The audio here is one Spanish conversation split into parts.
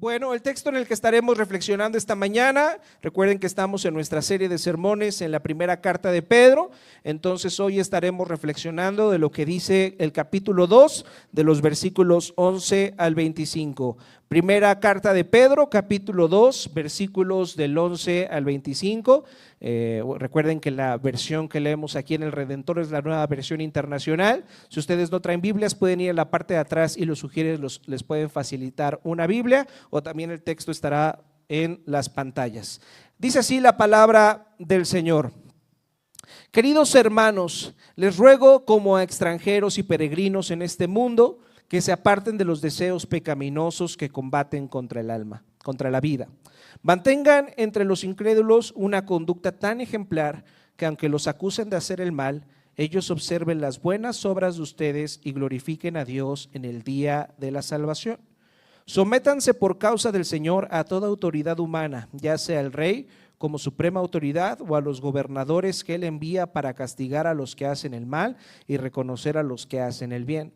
Bueno, el texto en el que estaremos reflexionando esta mañana, recuerden que estamos en nuestra serie de sermones en la primera carta de Pedro, entonces hoy estaremos reflexionando de lo que dice el capítulo 2, de los versículos 11 al 25. Primera carta de Pedro, capítulo 2, versículos del 11 al 25. Recuerden que la versión que leemos aquí en El Redentor es la Nueva Versión Internacional. Si ustedes no traen Biblias, pueden ir a la parte de atrás y los sugieres les pueden facilitar una Biblia, o también el texto estará en las pantallas. Dice así la palabra del Señor: Queridos hermanos, les ruego como a extranjeros y peregrinos en este mundo, que se aparten de los deseos pecaminosos que combaten contra el alma, contra la vida. Mantengan entre los incrédulos una conducta tan ejemplar que aunque los acusen de hacer el mal, ellos observen las buenas obras de ustedes y glorifiquen a Dios en el día de la salvación. Sométanse por causa del Señor a toda autoridad humana, ya sea el rey como suprema autoridad o a los gobernadores que él envía para castigar a los que hacen el mal y reconocer a los que hacen el bien.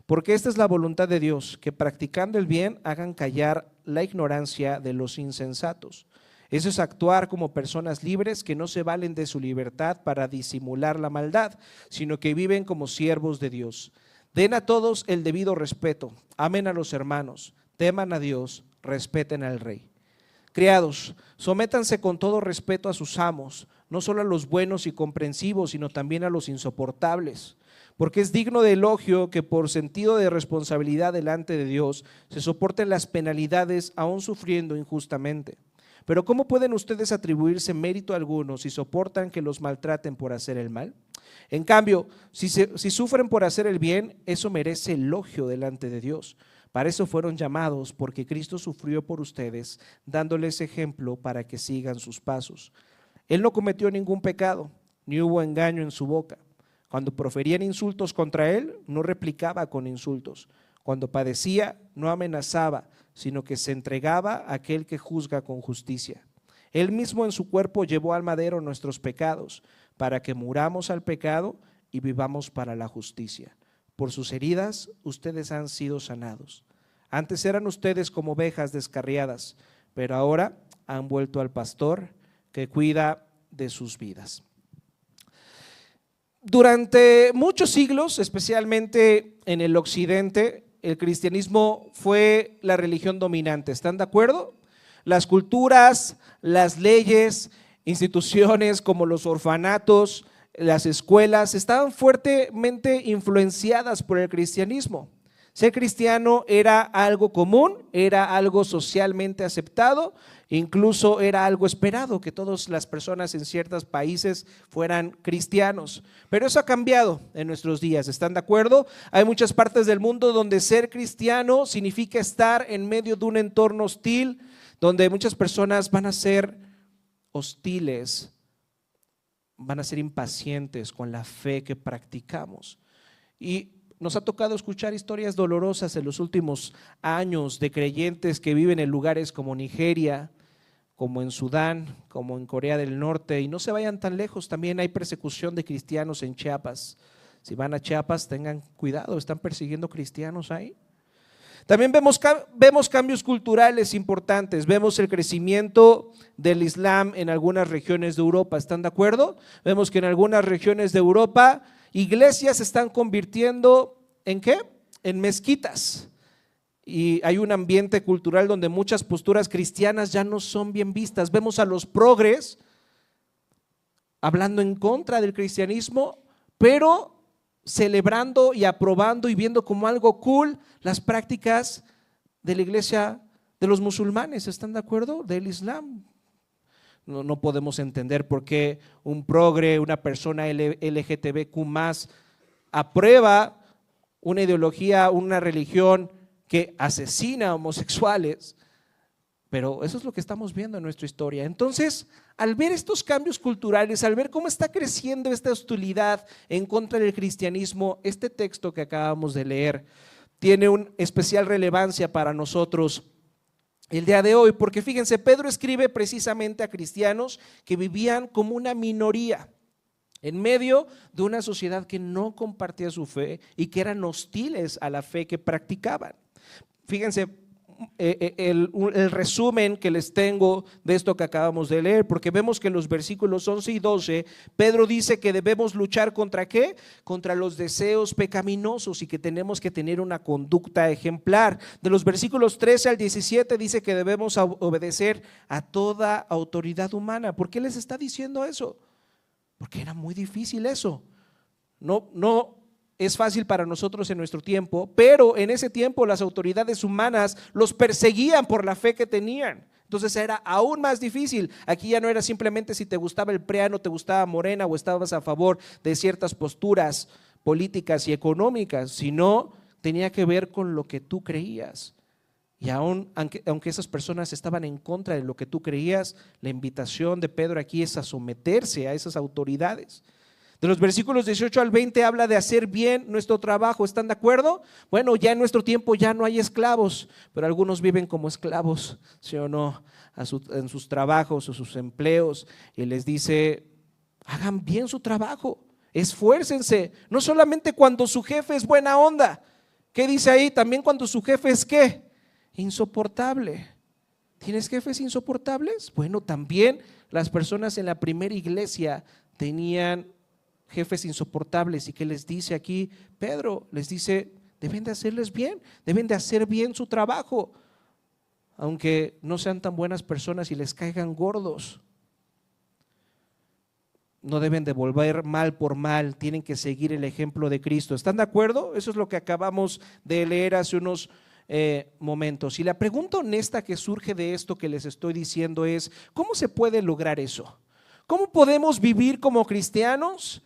Porque esta es la voluntad de Dios, que practicando el bien hagan callar la ignorancia de los insensatos. Eso es actuar como personas libres que no se valen de su libertad para disimular la maldad, sino que viven como siervos de Dios. Den a todos el debido respeto, amen a los hermanos, teman a Dios, respeten al rey. Criados, sométanse con todo respeto a sus amos, no solo a los buenos y comprensivos, sino también a los insoportables. Porque es digno de elogio que por sentido de responsabilidad delante de Dios se soporten las penalidades aún sufriendo injustamente. Pero ¿cómo pueden ustedes atribuirse mérito alguno si soportan que los maltraten por hacer el mal? En cambio, si sufren por hacer el bien, eso merece elogio delante de Dios. Para eso fueron llamados, porque Cristo sufrió por ustedes, dándoles ejemplo para que sigan sus pasos. Él no cometió ningún pecado, ni hubo engaño en su boca. Cuando proferían insultos contra él, no replicaba con insultos. Cuando padecía, no amenazaba, sino que se entregaba a aquel que juzga con justicia. Él mismo en su cuerpo llevó al madero nuestros pecados, para que muramos al pecado y vivamos para la justicia. Por sus heridas ustedes han sido sanados. Antes eran ustedes como ovejas descarriadas, pero ahora han vuelto al pastor que cuida de sus vidas. Durante muchos siglos, especialmente en el occidente, el cristianismo fue la religión dominante. ¿Están de acuerdo? Las culturas, las leyes, instituciones como los orfanatos, las escuelas estaban fuertemente influenciadas por el cristianismo. Ser cristiano era algo común, era algo socialmente aceptado, incluso era algo esperado que todas las personas en ciertos países fueran cristianos. Pero eso ha cambiado en nuestros días, ¿están de acuerdo? Hay muchas partes del mundo donde ser cristiano significa estar en medio de un entorno hostil, donde muchas personas van a ser hostiles, van a ser impacientes con la fe que practicamos. Y nos ha tocado escuchar historias dolorosas en los últimos años de creyentes que viven en lugares como Nigeria, como en Sudán, como en Corea del Norte, y no se vayan tan lejos, también hay persecución de cristianos en Chiapas. Si van a Chiapas, tengan cuidado, están persiguiendo cristianos ahí. También vemos cambios culturales importantes, vemos el crecimiento del Islam en algunas regiones de Europa, ¿están de acuerdo? Vemos que en algunas regiones de Europa iglesias se están convirtiendo ¿en qué? En mezquitas. Y hay un ambiente cultural donde muchas posturas cristianas ya no son bien vistas. Vemos a los progres hablando en contra del cristianismo, pero celebrando y aprobando y viendo como algo cool las prácticas de la iglesia de los musulmanes, ¿están de acuerdo? Del Islam. No podemos entender por qué un progre, una persona LGTBQ+, aprueba una ideología, una religión que asesina a homosexuales, pero eso es lo que estamos viendo en nuestra historia. Entonces, al ver estos cambios culturales, al ver cómo está creciendo esta hostilidad en contra del cristianismo, este texto que acabamos de leer tiene una especial relevancia para nosotros el día de hoy, porque fíjense, Pedro escribe precisamente a cristianos que vivían como una minoría en medio de una sociedad que no compartía su fe y que eran hostiles a la fe que practicaban. Fíjense, el resumen que les tengo de esto que acabamos de leer, porque vemos que en los versículos 11 y 12, Pedro dice que debemos luchar ¿contra qué? Contra los deseos pecaminosos y que tenemos que tener una conducta ejemplar. De los versículos 13 al 17 dice que debemos obedecer a toda autoridad humana. ¿Por qué les está diciendo eso? Porque era muy difícil eso. No es fácil para nosotros en nuestro tiempo, pero en ese tiempo las autoridades humanas los perseguían por la fe que tenían. Entonces era aún más difícil. Aquí ya no era simplemente si te gustaba el PRIAN o te gustaba Morena o estabas a favor de ciertas posturas políticas y económicas, sino tenía que ver con lo que tú creías. Y aunque esas personas estaban en contra de lo que tú creías, la invitación de Pedro aquí es a someterse a esas autoridades. De los versículos 18 al 20 habla de hacer bien nuestro trabajo. ¿Están de acuerdo? Bueno, ya en nuestro tiempo ya no hay esclavos, pero algunos viven como esclavos, ¿sí o no? En sus trabajos o sus empleos, y les dice, hagan bien su trabajo, esfuércense, no solamente cuando su jefe es buena onda. ¿Qué dice ahí? También cuando su jefe es ¿qué? Insoportable. ¿Tienes jefes insoportables? Bueno, también las personas en la primera iglesia tenían jefes insoportables. ¿Y qué les dice aquí Pedro? Les dice, deben de hacerles bien, deben de hacer bien su trabajo, aunque no sean tan buenas personas y les caigan gordos. No deben devolver mal por mal, tienen que seguir el ejemplo de Cristo. ¿Están de acuerdo? Eso es lo que acabamos de leer hace unos momentos. Y la pregunta honesta que surge de esto que les estoy diciendo es, ¿cómo se puede lograr eso? ¿Cómo podemos vivir como cristianos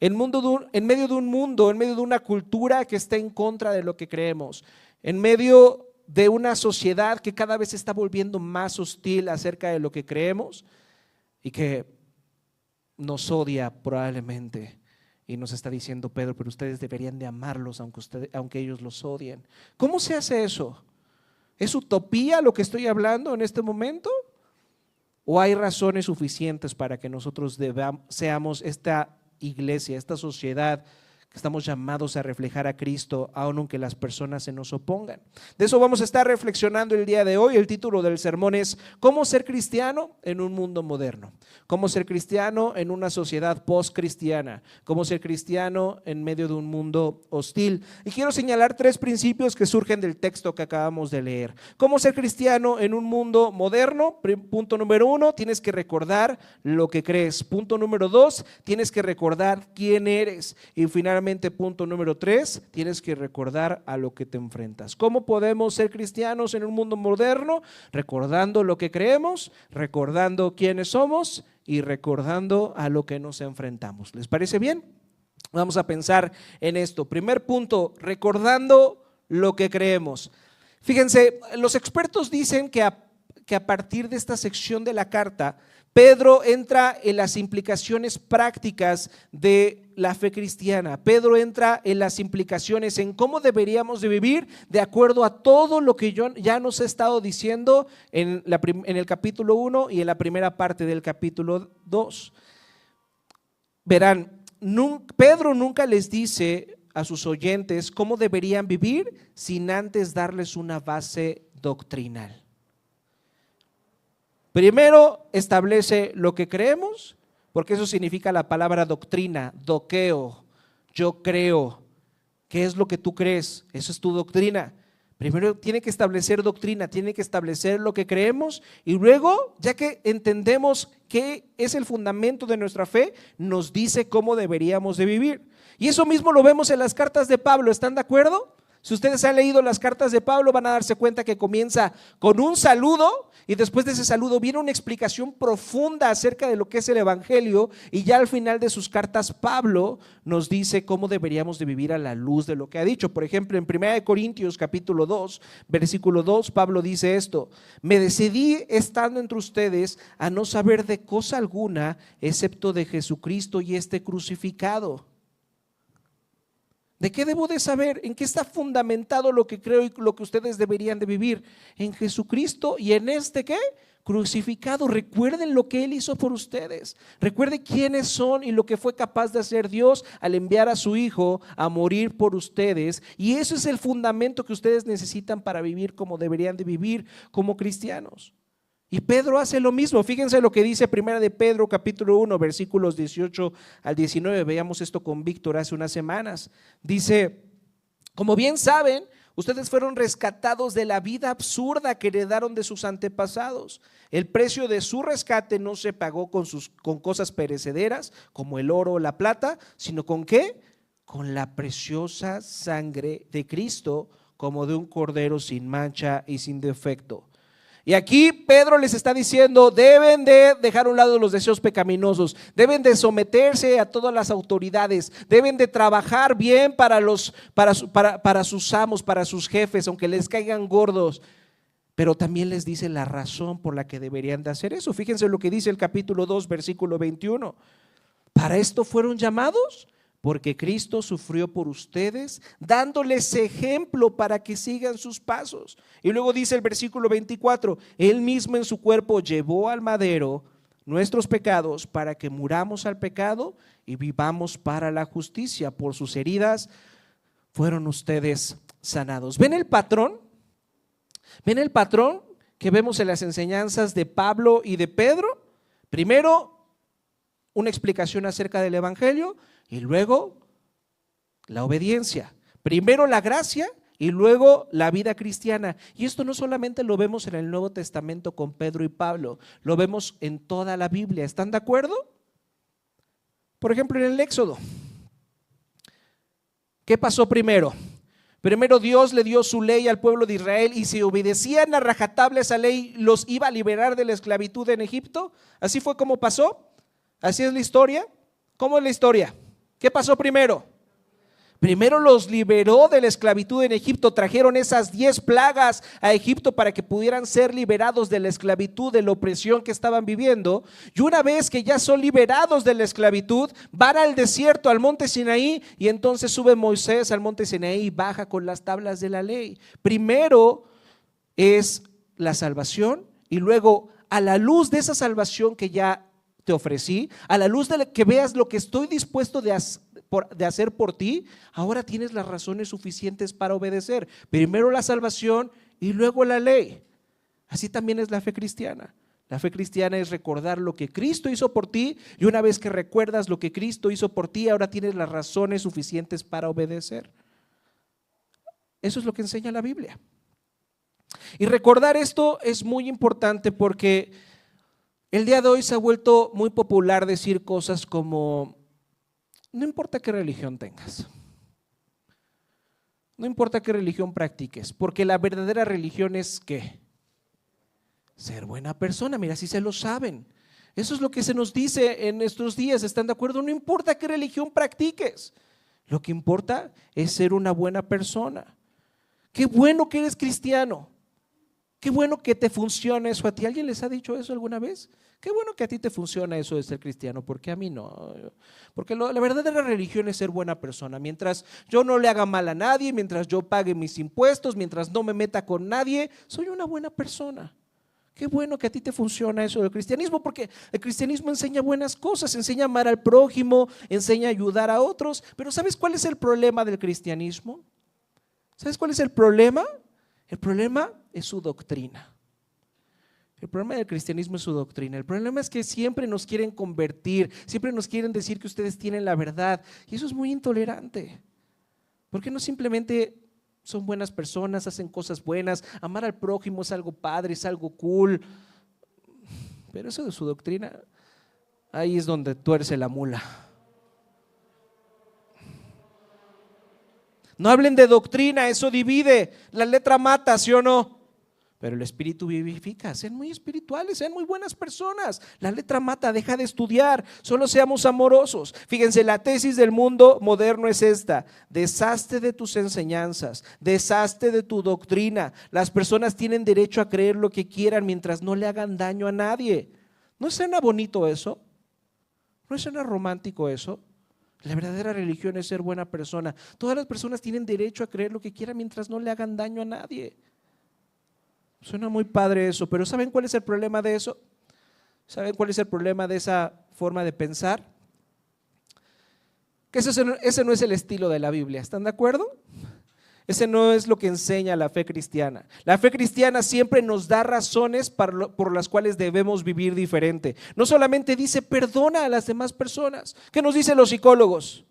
en medio de un mundo, en medio de una cultura que está en contra de lo que creemos, en medio de una sociedad que cada vez se está volviendo más hostil acerca de lo que creemos y que nos odia probablemente? Y nos está diciendo Pedro, pero ustedes deberían de amarlos aunque ellos los odien. ¿Cómo se hace eso? ¿Es utopía lo que estoy hablando en este momento? ¿O hay razones suficientes para que nosotros seamos esta iglesia, esta sociedad que estamos llamados a reflejar a Cristo, aunque las personas se nos opongan? De eso vamos a estar reflexionando el día de hoy. El título del sermón es ¿Cómo ser cristiano en un mundo moderno? ¿Cómo ser cristiano en una sociedad post-cristiana? ¿Cómo ser cristiano en medio de un mundo hostil? Y quiero señalar 3 principios que surgen del texto que acabamos de leer. ¿Cómo ser cristiano en un mundo moderno? Punto número 1, tienes que recordar lo que crees. Punto número 2, tienes que recordar quién eres. Y finalmente, punto número 3, tienes que recordar a lo que te enfrentas. ¿Cómo podemos ser cristianos en un mundo moderno? Recordando lo que creemos, recordando quiénes somos y recordando a lo que nos enfrentamos. ¿Les parece bien? Vamos a pensar en esto. Primer punto, recordando lo que creemos. Fíjense, los expertos dicen que a partir de esta sección de la carta, Pedro entra en las implicaciones prácticas de la fe cristiana. Pedro entra en las implicaciones en cómo deberíamos de vivir de acuerdo a todo lo que ya nos he estado diciendo en el capítulo 1 y en la primera parte del capítulo 2. Verán, Pedro nunca les dice a sus oyentes cómo deberían vivir sin antes darles una base doctrinal. Primero establece lo que creemos, porque eso significa la palabra doctrina, doqueo, yo creo. ¿Qué es lo que tú crees? Eso es tu doctrina. Primero tiene que establecer doctrina, tiene que establecer lo que creemos y luego, ya que entendemos qué es el fundamento de nuestra fe, nos dice cómo deberíamos de vivir. Y eso mismo lo vemos en las cartas de Pablo, ¿están de acuerdo? Si ustedes han leído las cartas de Pablo, van a darse cuenta que comienza con un saludo y después de ese saludo viene una explicación profunda acerca de lo que es el evangelio, y ya al final de sus cartas Pablo nos dice cómo deberíamos de vivir a la luz de lo que ha dicho. Por ejemplo, en 1 Corintios capítulo 2, versículo 2, Pablo dice esto: me decidí estando entre ustedes a no saber de cosa alguna excepto de Jesucristo y este crucificado. ¿De qué debo de saber? ¿En qué está fundamentado lo que creo y lo que ustedes deberían de vivir? En Jesucristo y en este ¿qué? Crucificado. Recuerden lo que Él hizo por ustedes. Recuerden quiénes son y lo que fue capaz de hacer Dios al enviar a su Hijo a morir por ustedes. Y eso es el fundamento que ustedes necesitan para vivir como deberían de vivir como cristianos. Y Pedro hace lo mismo. Fíjense lo que dice Primera de Pedro capítulo 1 versículos 18 al 19. Veíamos esto con Víctor hace unas semanas. Dice: como bien saben, ustedes fueron rescatados de la vida absurda que heredaron de sus antepasados. El precio de su rescate no se pagó con cosas perecederas como el oro o la plata, sino ¿con qué? Con la preciosa sangre de Cristo, como de un cordero sin mancha y sin defecto. Y aquí Pedro les está diciendo: deben de dejar a un lado los deseos pecaminosos, deben de someterse a todas las autoridades, deben de trabajar bien para sus amos, para sus jefes, aunque les caigan gordos. Pero también les dice la razón por la que deberían de hacer eso. Fíjense lo que dice el capítulo 2, versículo 21. ¿Para esto fueron llamados? Porque Cristo sufrió por ustedes, dándoles ejemplo para que sigan sus pasos. Y luego dice el versículo 24: Él mismo en su cuerpo llevó al madero nuestros pecados para que muramos al pecado y vivamos para la justicia. Por sus heridas fueron ustedes sanados. ¿Ven el patrón? ¿Ven el patrón que vemos en las enseñanzas de Pablo y de Pedro? Primero, una explicación acerca del evangelio. Y luego la obediencia. Primero la gracia y luego la vida cristiana. Y esto no solamente lo vemos en el Nuevo Testamento con Pedro y Pablo, lo vemos en toda la Biblia. ¿Están de acuerdo? Por ejemplo, en el Éxodo, ¿qué pasó primero? Primero Dios le dio su ley al pueblo de Israel, y si obedecían a rajatabla esa ley, los iba a liberar de la esclavitud en Egipto. Así fue como pasó. Así es la historia. ¿Cómo es la historia? ¿Qué pasó primero? Primero los liberó de la esclavitud en Egipto. Trajeron esas 10 plagas a Egipto para que pudieran ser liberados de la esclavitud, de la opresión que estaban viviendo. Y una vez que ya son liberados de la esclavitud, van al desierto, al monte Sinaí, y entonces sube Moisés al monte Sinaí y baja con las tablas de la ley. Primero es la salvación, y luego a la luz de esa salvación que ya te ofrecí, a la luz de que veas lo que estoy dispuesto de hacer por ti, ahora tienes las razones suficientes para obedecer. Primero la salvación y luego la ley. Así también es la fe cristiana. La fe cristiana es recordar lo que Cristo hizo por ti, y una vez que recuerdas lo que Cristo hizo por ti, ahora tienes las razones suficientes para obedecer. Eso es lo que enseña la Biblia. Y recordar esto es muy importante, porque el día de hoy se ha vuelto muy popular decir cosas como: no importa qué religión tengas, no importa qué religión practiques, porque la verdadera religión es ¿qué? Ser buena persona. Mira, si se lo saben. Eso es lo que se nos dice en estos días. ¿Están de acuerdo? No importa qué religión practiques, lo que importa es ser una buena persona. Qué bueno que eres cristiano. Qué bueno que te funciona eso a ti. ¿Alguien les ha dicho eso alguna vez? Qué bueno que a ti te funciona eso de ser cristiano, porque a mí no. Porque la verdadera religión es ser buena persona. Mientras yo no le haga mal a nadie, mientras yo pague mis impuestos, mientras no me meta con nadie, soy una buena persona. Qué bueno que a ti te funciona eso del cristianismo, porque el cristianismo enseña buenas cosas, enseña a amar al prójimo, enseña a ayudar a otros. Pero ¿sabes cuál es el problema del cristianismo? ¿Sabes cuál es el problema? El problema es su doctrina. El problema del cristianismo es su doctrina. El problema es que siempre nos quieren convertir, siempre nos quieren decir que ustedes tienen la verdad, y eso es muy intolerante. ¿Por qué no simplemente son buenas personas, hacen cosas buenas? Amar al prójimo es algo padre, es algo cool, pero eso de su doctrina, ahí es donde tuerce la mula. No hablen de doctrina, eso divide. La letra mata, ¿sí o no? Pero el espíritu vivifica. Sean muy espirituales, sean muy buenas personas. La letra mata, deja de estudiar. Solo seamos amorosos. Fíjense, la tesis del mundo moderno es esta: deshazte de tus enseñanzas, deshazte de tu doctrina. Las personas tienen derecho a creer lo que quieran mientras no le hagan daño a nadie. ¿No suena bonito eso? ¿No suena romántico eso? La verdadera religión es ser buena persona. Todas las personas tienen derecho a creer lo que quieran mientras no le hagan daño a nadie. Suena muy padre eso, pero ¿saben cuál es el problema de eso? ¿Saben cuál es el problema de esa forma de pensar? Que ese no es el estilo de la Biblia, ¿están de acuerdo? Ese no es lo que enseña la fe cristiana. La fe cristiana siempre nos da razones por las cuales debemos vivir diferente. No solamente dice perdona a las demás personas. ¿Qué nos dicen los psicólogos?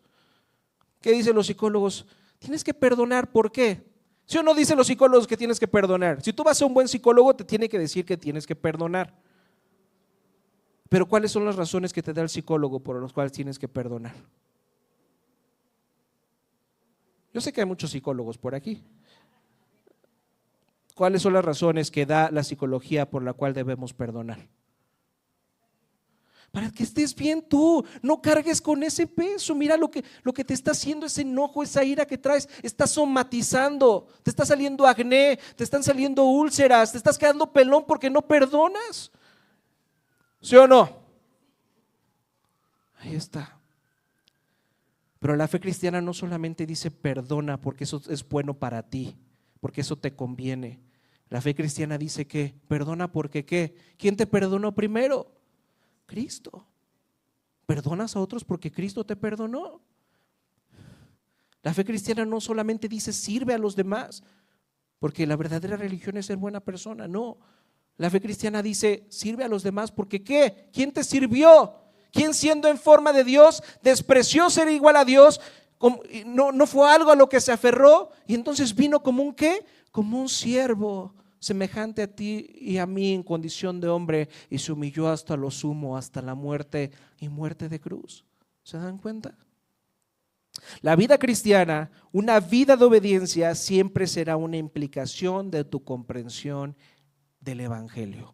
¿Qué dicen los psicólogos? Tienes que perdonar, ¿por qué? ¿Sí o no dicen los psicólogos que tienes que perdonar? Si tú vas a un buen psicólogo te tiene que decir que tienes que perdonar. Pero ¿cuáles son las razones que te da el psicólogo por las cuales tienes que perdonar? Yo sé que hay muchos psicólogos por aquí. ¿Cuáles son las razones que da la psicología por la cual debemos perdonar? Para que estés bien tú, no cargues con ese peso. Mira lo que te está haciendo ese enojo, esa ira que traes. Estás somatizando, te está saliendo acné, te están saliendo úlceras, te estás quedando pelón porque no perdonas. ¿Sí o no? Ahí está. Pero la fe cristiana no solamente dice perdona porque eso es bueno para ti, porque eso te conviene. La fe cristiana dice que perdona porque ¿qué? ¿Quién te perdonó primero? Cristo. ¿Perdonas a otros porque Cristo te perdonó? La fe cristiana no solamente dice sirve a los demás, porque la verdadera religión es ser buena persona, no. La fe cristiana dice sirve a los demás porque ¿qué? ¿Quién te sirvió? ¿Quién siendo en forma de Dios despreció ser igual a Dios? No fue algo a lo que se aferró y entonces vino como un ¿qué? Como un siervo semejante a ti y a mí en condición de hombre y se humilló hasta lo sumo, hasta la muerte y muerte de cruz. ¿Se dan cuenta? La vida cristiana, una vida de obediencia siempre será una implicación de tu comprensión del evangelio.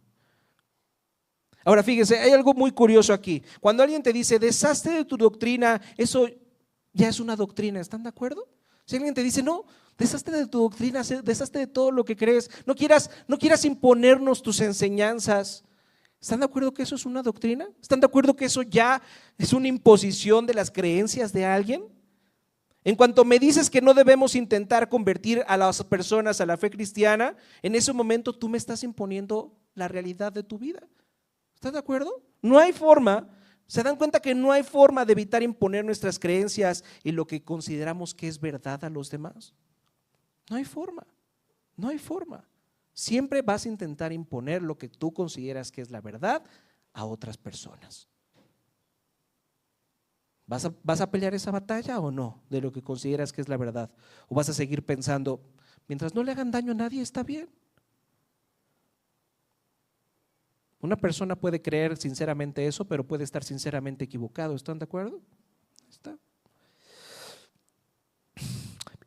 Ahora fíjense, hay algo muy curioso aquí. Cuando alguien te dice, deshazte de tu doctrina, eso ya es una doctrina, ¿están de acuerdo? Si alguien te dice, no, deshazte de tu doctrina, deshazte de todo lo que crees, no quieras imponernos tus enseñanzas, ¿están de acuerdo que eso es una doctrina? ¿Están de acuerdo que eso ya es una imposición de las creencias de alguien? En cuanto me dices que no debemos intentar convertir a las personas a la fe cristiana, en ese momento tú me estás imponiendo la realidad de tu vida. ¿Estás de acuerdo? No hay forma, se dan cuenta que no hay forma de evitar imponer nuestras creencias y lo que consideramos que es verdad a los demás. No hay forma, no hay forma. Siempre vas a intentar imponer lo que tú consideras que es la verdad a otras personas. ¿Vas a pelear esa batalla o no de lo que consideras que es la verdad? ¿O vas a seguir pensando, mientras no le hagan daño a nadie está bien? Una persona puede creer sinceramente eso, pero puede estar sinceramente equivocado. ¿Están de acuerdo? ¿Está?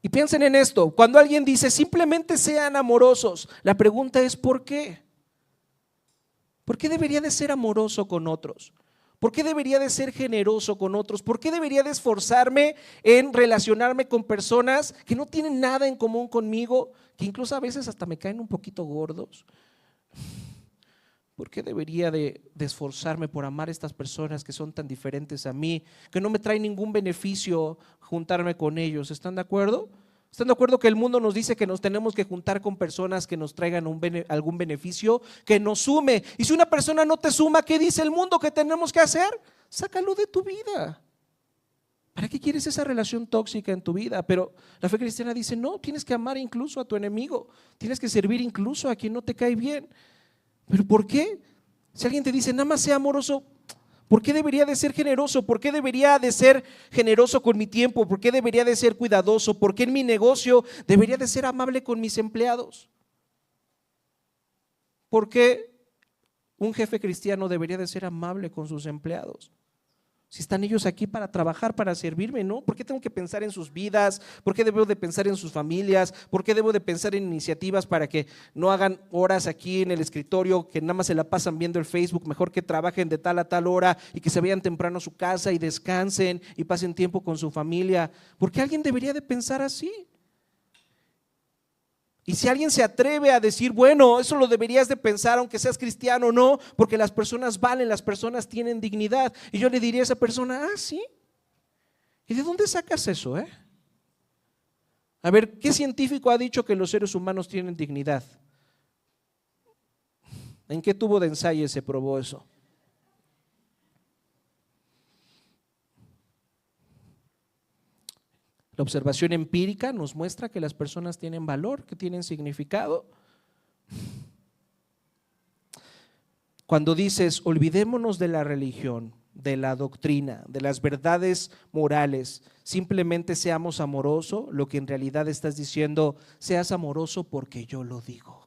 Y piensen en esto, cuando alguien dice simplemente sean amorosos, la pregunta es ¿por qué? ¿Por qué debería de ser amoroso con otros? ¿Por qué debería de ser generoso con otros? ¿Por qué debería de esforzarme en relacionarme con personas que no tienen nada en común conmigo, que incluso a veces hasta me caen un poquito gordos? ¿Por qué debería de esforzarme por amar a estas personas que son tan diferentes a mí, que no me traen ningún beneficio juntarme con ellos? ¿Están de acuerdo? ¿Están de acuerdo que el mundo nos dice que nos tenemos que juntar con personas que nos traigan algún beneficio, que nos sume? Y si una persona no te suma, ¿qué dice el mundo que tenemos que hacer? Sácalo de tu vida. ¿Para qué quieres esa relación tóxica en tu vida? Pero la fe cristiana dice, no, tienes que amar incluso a tu enemigo, tienes que servir incluso a quien no te cae bien. ¿Pero por qué? Si alguien te dice, nada más sea amoroso, ¿por qué debería de ser generoso? ¿Por qué debería de ser generoso con mi tiempo? ¿Por qué debería de ser cuidadoso? ¿Por qué en mi negocio debería de ser amable con mis empleados? ¿Por qué un jefe cristiano debería de ser amable con sus empleados? Si están ellos aquí para trabajar, para servirme, ¿no? ¿Por qué tengo que pensar en sus vidas? ¿Por qué debo de pensar en sus familias? ¿Por qué debo de pensar en iniciativas para que no hagan horas aquí en el escritorio, que nada más se la pasan viendo el Facebook? Mejor que trabajen de tal a tal hora y que se vayan temprano a su casa y descansen y pasen tiempo con su familia. ¿Por qué alguien debería de pensar así? Y si alguien se atreve a decir, bueno, eso lo deberías de pensar aunque seas cristiano, no, porque las personas valen, las personas tienen dignidad. Y yo le diría a esa persona, sí. ¿Y de dónde sacas eso, A ver, ¿qué científico ha dicho que los seres humanos tienen dignidad? ¿En qué tubo de ensayo se probó eso? La observación empírica nos muestra que las personas tienen valor, que tienen significado. Cuando dices, olvidémonos de la religión, de la doctrina, de las verdades morales, simplemente seamos amorosos, lo que en realidad estás diciendo, seas amoroso porque yo lo digo.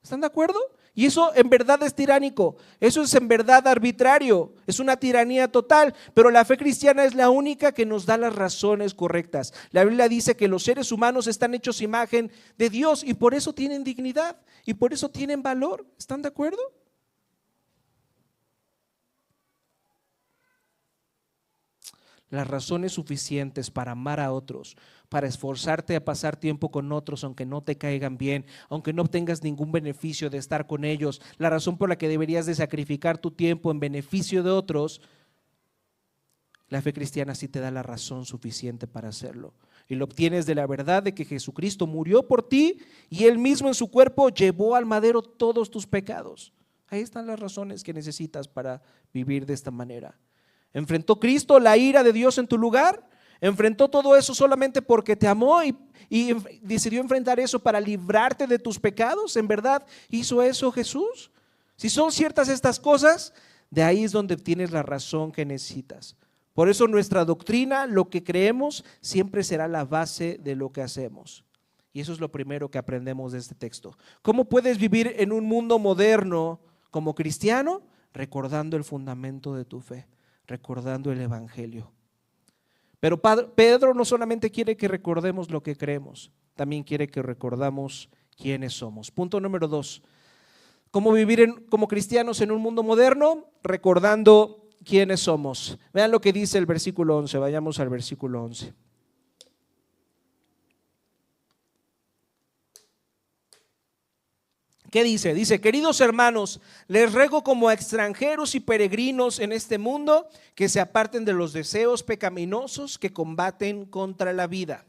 ¿Están de acuerdo? Y eso en verdad es tiránico, eso es en verdad arbitrario, es una tiranía total, pero la fe cristiana es la única que nos da las razones correctas. La Biblia dice que los seres humanos están hechos imagen de Dios y por eso tienen dignidad y por eso tienen valor. ¿Están de acuerdo? Las razones suficientes para amar a otros, para esforzarte a pasar tiempo con otros aunque no te caigan bien, aunque no obtengas ningún beneficio de estar con ellos, la razón por la que deberías de sacrificar tu tiempo en beneficio de otros, la fe cristiana sí te da la razón suficiente para hacerlo. Y lo obtienes de la verdad de que Jesucristo murió por ti y Él mismo en su cuerpo llevó al madero todos tus pecados. Ahí están las razones que necesitas para vivir de esta manera. ¿Enfrentó Cristo la ira de Dios en tu lugar? ¿Enfrentó todo eso solamente porque te amó y decidió enfrentar eso para librarte de tus pecados? ¿En verdad hizo eso Jesús? Si son ciertas estas cosas, de ahí es donde tienes la razón que necesitas. Por eso nuestra doctrina, lo que creemos, siempre será la base de lo que hacemos. Y eso es lo primero que aprendemos de este texto. ¿Cómo puedes vivir en un mundo moderno como cristiano? Recordando el fundamento de tu fe, recordando el evangelio. Pero Pedro no solamente quiere que recordemos lo que creemos, también quiere que recordamos quiénes somos. Punto número 2. ¿Cómo vivir como cristianos en un mundo moderno? Recordando quiénes somos. Vean lo que dice el versículo 11, vayamos al versículo 11. ¿Qué dice? Dice, queridos hermanos, les ruego como extranjeros y peregrinos en este mundo que se aparten de los deseos pecaminosos que combaten contra la vida.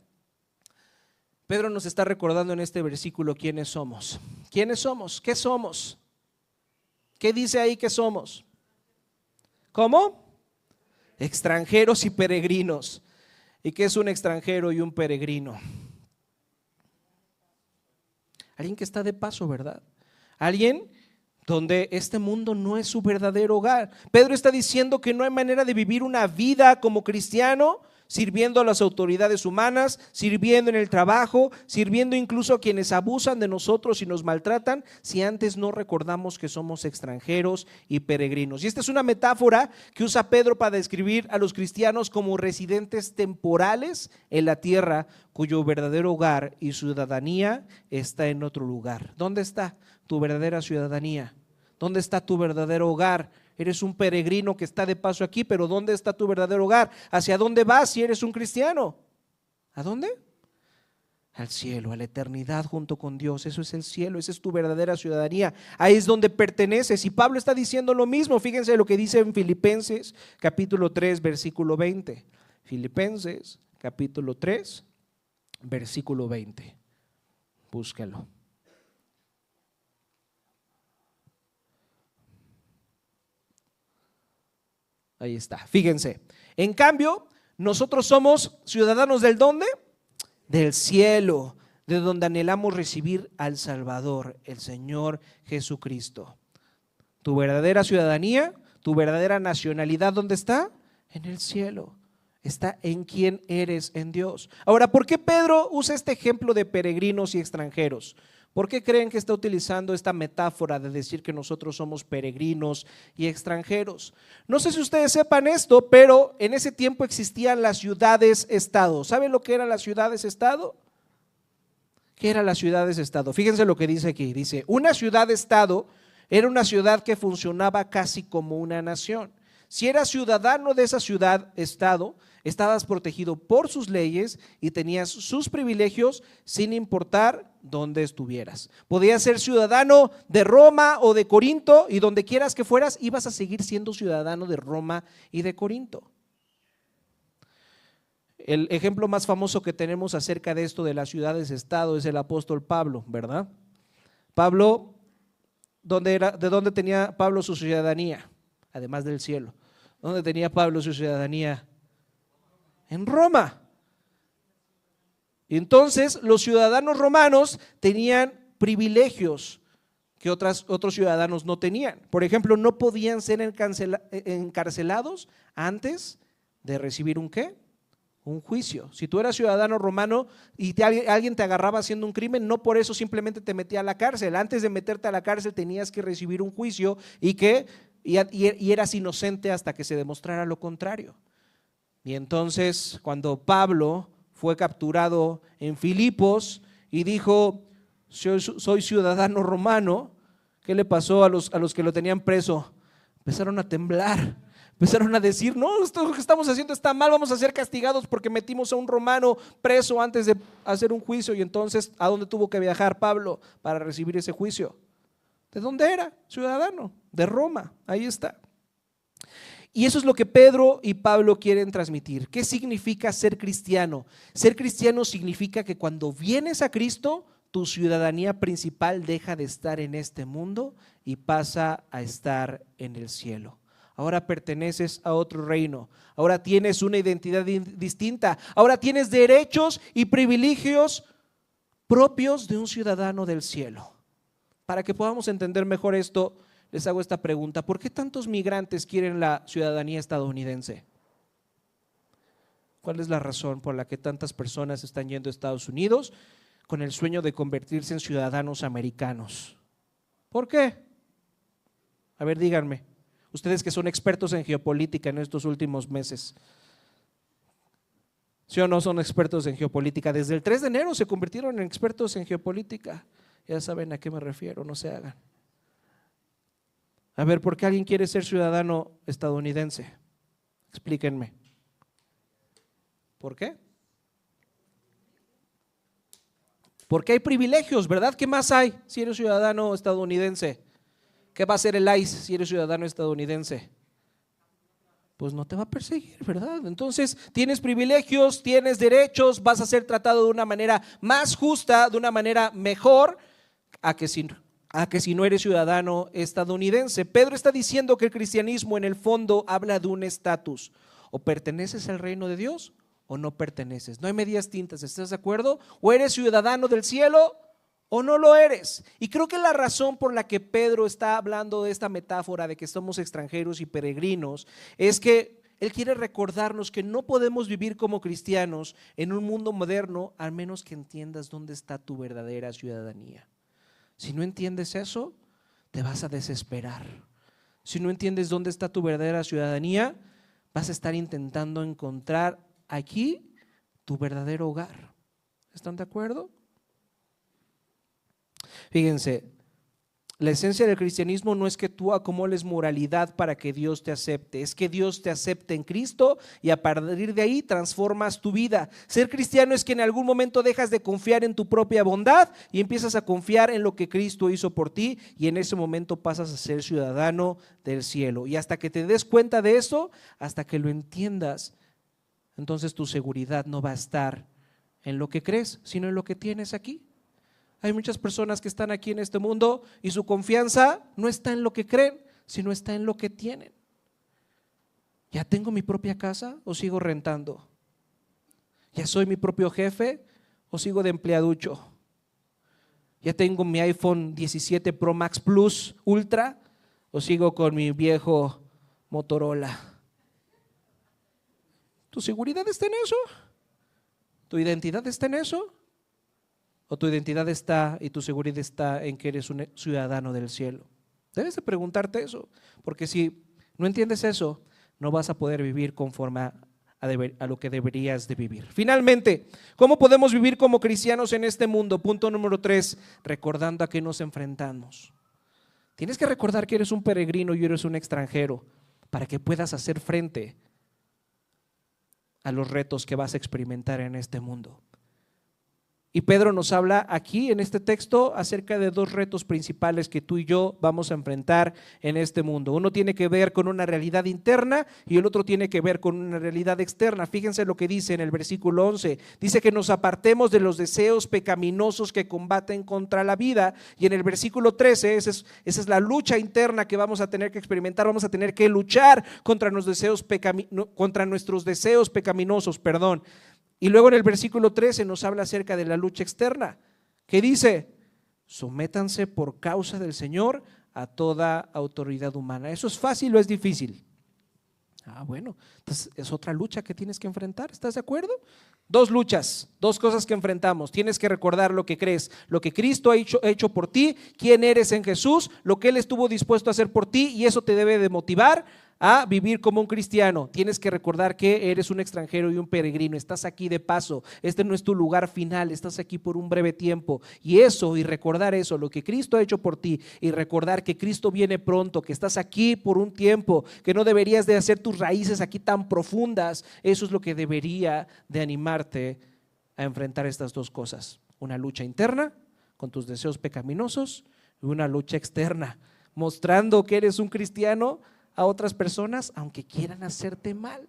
Pedro nos está recordando en este versículo quiénes somos. ¿Quiénes somos? ¿Qué somos? ¿Qué dice ahí que somos? ¿Cómo? Extranjeros y peregrinos. ¿Y qué es un extranjero y un peregrino? Alguien que está de paso, ¿verdad? Alguien donde este mundo no es su verdadero hogar. Pedro está diciendo que no hay manera de vivir una vida como cristiano sirviendo a las autoridades humanas, sirviendo en el trabajo, sirviendo incluso a quienes abusan de nosotros y nos maltratan, si antes no recordamos que somos extranjeros y peregrinos. Y esta es una metáfora que usa Pedro para describir a los cristianos como residentes temporales en la tierra, cuyo verdadero hogar y ciudadanía está en otro lugar. ¿Dónde está tu verdadera ciudadanía? ¿Dónde está tu verdadero hogar? Eres un peregrino que está de paso aquí, pero ¿dónde está tu verdadero hogar? ¿Hacia dónde vas si eres un cristiano? ¿A dónde? Al cielo, a la eternidad junto con Dios. Eso es el cielo, esa es tu verdadera ciudadanía. Ahí es donde perteneces. Y Pablo está diciendo lo mismo. Fíjense lo que dice en Filipenses capítulo 3 versículo 20. Filipenses capítulo 3 versículo 20. Búscalo. Ahí está, fíjense. En cambio, nosotros somos ciudadanos ¿del dónde? Del cielo, de donde anhelamos recibir al Salvador, el Señor Jesucristo. Tu verdadera ciudadanía, tu verdadera nacionalidad, ¿dónde está? En el cielo. Está en quién eres en Dios. Ahora, ¿por qué Pedro usa este ejemplo de peregrinos y extranjeros? ¿Por qué creen que está utilizando esta metáfora de decir que nosotros somos peregrinos y extranjeros? No sé si ustedes sepan esto, pero en ese tiempo existían las ciudades-estado. ¿Saben lo que eran las ciudades-estado? ¿Qué eran las ciudades-estado? Fíjense lo que dice aquí. Dice, una ciudad-estado era una ciudad que funcionaba casi como una nación. Si eras ciudadano de esa ciudad-estado, estabas protegido por sus leyes y tenías sus privilegios sin importar dónde estuvieras. Podías ser ciudadano de Roma o de Corinto y donde quieras que fueras, ibas a seguir siendo ciudadano de Roma y de Corinto. El ejemplo más famoso que tenemos acerca de esto de las ciudades-estado es el apóstol Pablo, ¿verdad? Pablo, ¿de dónde tenía Pablo su ciudadanía? Además del cielo. ¿Dónde tenía Pablo su ciudadanía? En Roma. Y entonces los ciudadanos romanos tenían privilegios que otros ciudadanos no tenían. Por ejemplo, no podían ser encarcelados antes de recibir ¿un qué? Un juicio. Si tú eras ciudadano romano y alguien te agarraba haciendo un crimen, no por eso simplemente te metía a la cárcel. Antes de meterte a la cárcel tenías que recibir un juicio y eras inocente hasta que se demostrara lo contrario. Y entonces cuando Pablo fue capturado en Filipos y dijo: soy ciudadano romano, ¿qué le pasó a los que lo tenían preso? Empezaron a temblar. Empezaron a decir: no, esto que estamos haciendo está mal, vamos a ser castigados porque metimos a un romano preso antes de hacer un juicio. Y entonces, ¿a dónde tuvo que viajar Pablo para recibir ese juicio? ¿De dónde era? Ciudadano, de Roma, ahí está. Y eso es lo que Pedro y Pablo quieren transmitir. ¿Qué significa ser cristiano? Ser cristiano significa que cuando vienes a Cristo, tu ciudadanía principal deja de estar en este mundo y pasa a estar en el cielo. Ahora perteneces a otro reino, ahora tienes una identidad distinta, ahora tienes derechos y privilegios propios de un ciudadano del cielo. Para que podamos entender mejor esto, les hago esta pregunta: ¿por qué tantos migrantes quieren la ciudadanía estadounidense? ¿Cuál es la razón por la que tantas personas están yendo a Estados Unidos con el sueño de convertirse en ciudadanos americanos? ¿Por qué? A ver, díganme. Ustedes que son expertos en geopolítica en estos últimos meses, ¿sí o no son expertos en geopolítica? Desde el 3 de enero se convirtieron en expertos en geopolítica. Ya saben a qué me refiero, no se hagan. A ver, ¿por qué alguien quiere ser ciudadano estadounidense? Explíquenme. ¿Por qué? Porque hay privilegios, ¿verdad? ¿Qué más hay si eres ciudadano estadounidense? ¿Qué va a hacer el ICE si eres ciudadano estadounidense? Pues no te va a perseguir, ¿verdad? Entonces tienes privilegios, tienes derechos, vas a ser tratado de una manera más justa, de una manera mejor a que si no eres ciudadano estadounidense. Pedro está diciendo que el cristianismo en el fondo habla de un estatus. O perteneces al reino de Dios o no perteneces. No hay medias tintas, ¿estás de acuerdo? O eres ciudadano del cielo o no lo eres. Y creo que la razón por la que Pedro está hablando de esta metáfora de que somos extranjeros y peregrinos es que él quiere recordarnos que no podemos vivir como cristianos en un mundo moderno al menos que entiendas dónde está tu verdadera ciudadanía. Si no entiendes eso, te vas a desesperar. Si no entiendes dónde está tu verdadera ciudadanía, vas a estar intentando encontrar aquí tu verdadero hogar. ¿Están de acuerdo? Fíjense, la esencia del cristianismo no es que tú acumules moralidad para que Dios te acepte, es que Dios te acepte en Cristo y a partir de ahí transformas tu vida. Ser cristiano es que en algún momento dejas de confiar en tu propia bondad y empiezas a confiar en lo que Cristo hizo por ti, y en ese momento pasas a ser ciudadano del cielo. Y hasta que te des cuenta de eso, hasta que lo entiendas, entonces tu seguridad no va a estar en lo que crees, sino en lo que tienes aquí. Hay muchas personas que están aquí en este mundo y su confianza no está en lo que creen, sino está en lo que tienen. ¿Ya tengo mi propia casa o sigo rentando? ¿Ya soy mi propio jefe o sigo de empleaducho? ¿Ya tengo mi iPhone 17 Pro Max Plus Ultra o sigo con mi viejo Motorola? ¿Tu seguridad está en eso? ¿Tu identidad está en eso? ¿O tu identidad está y tu seguridad está en que eres un ciudadano del cielo? Debes de preguntarte eso, porque si no entiendes eso, no vas a poder vivir conforme a lo que deberías de vivir. Finalmente, ¿cómo podemos vivir como cristianos en este mundo? Punto número 3, recordando a qué nos enfrentamos. Tienes que recordar que eres un peregrino y eres un extranjero para que puedas hacer frente a los retos que vas a experimentar en este mundo. Y Pedro nos habla aquí en este texto acerca de dos retos principales que tú y yo vamos a enfrentar en este mundo. Uno tiene que ver con una realidad interna y el otro tiene que ver con una realidad externa. Fíjense lo que dice en el versículo 11. Dice que nos apartemos de los deseos pecaminosos que combaten contra la vida. Y en el versículo 13, esa es la lucha interna que vamos a tener que experimentar. Vamos a tener que luchar contra nuestros deseos pecaminosos. Y luego en el versículo 13 nos habla acerca de la lucha externa, que dice: sométanse por causa del Señor a toda autoridad humana. ¿Eso es fácil o es difícil? Bueno, entonces es otra lucha que tienes que enfrentar, ¿estás de acuerdo? Dos luchas, dos cosas que enfrentamos. Tienes que recordar lo que crees, lo que Cristo ha hecho por ti, quién eres en Jesús, lo que Él estuvo dispuesto a hacer por ti, y eso te debe de motivar a vivir como un cristiano. Tienes que recordar que eres un extranjero y un peregrino, estás aquí de paso, este no es tu lugar final, estás aquí por un breve tiempo. Y recordar eso, lo que Cristo ha hecho por ti, y recordar que Cristo viene pronto, que estás aquí por un tiempo, que no deberías de hacer tus raíces aquí tan profundas. Eso es lo que debería de animarte a enfrentar estas dos cosas: una lucha interna con tus deseos pecaminosos y una lucha externa, mostrando que eres un cristiano a otras personas, aunque quieran hacerte mal,